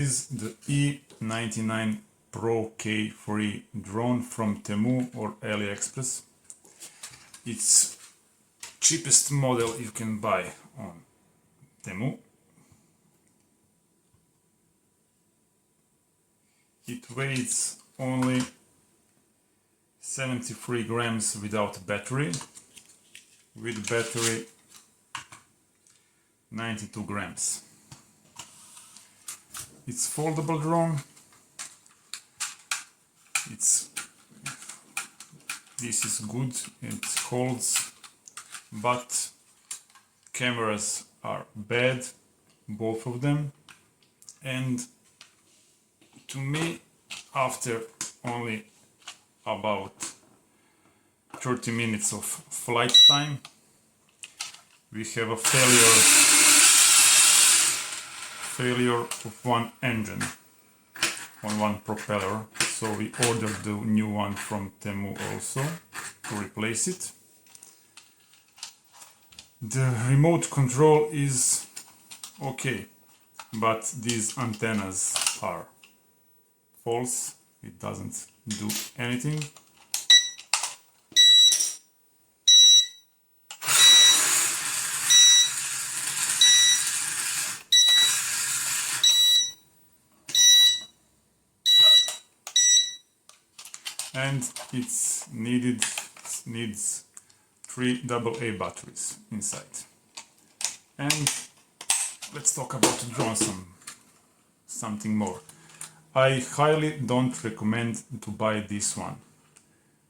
This is the E99 Pro K3 drone from Temu or AliExpress. It's cheapest model you can buy on Temu. It weighs only 73 grams without battery. With battery 92 grams. It's foldable drone. This is good, it holds, but cameras are bad, both of them, and to me, after only about 30 minutes of flight time, we have a failure of one engine on one propeller, so we ordered the new one from Temu also to replace it. The remote control is okay, but these antennas are false, it doesn't do anything. And it needs 3 AA batteries inside. And let's talk about the drone something more. I highly don't recommend to buy this one.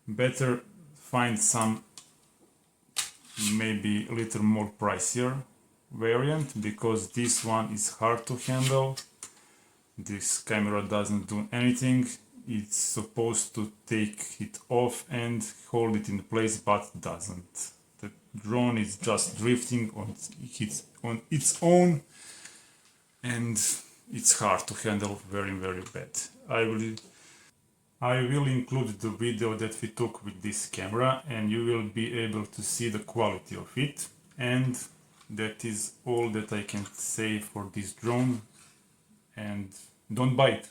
Better find some maybe a little more pricier variant, because this one is hard to handle. This camera doesn't do anything. It's supposed to take it off and hold it in place, but doesn't. The drone is just drifting on its own, and it's hard to handle, very bad. I will include the video that we took with this camera, and you will be able to see the quality of it. And that is all that I can say for this drone, and don't buy it.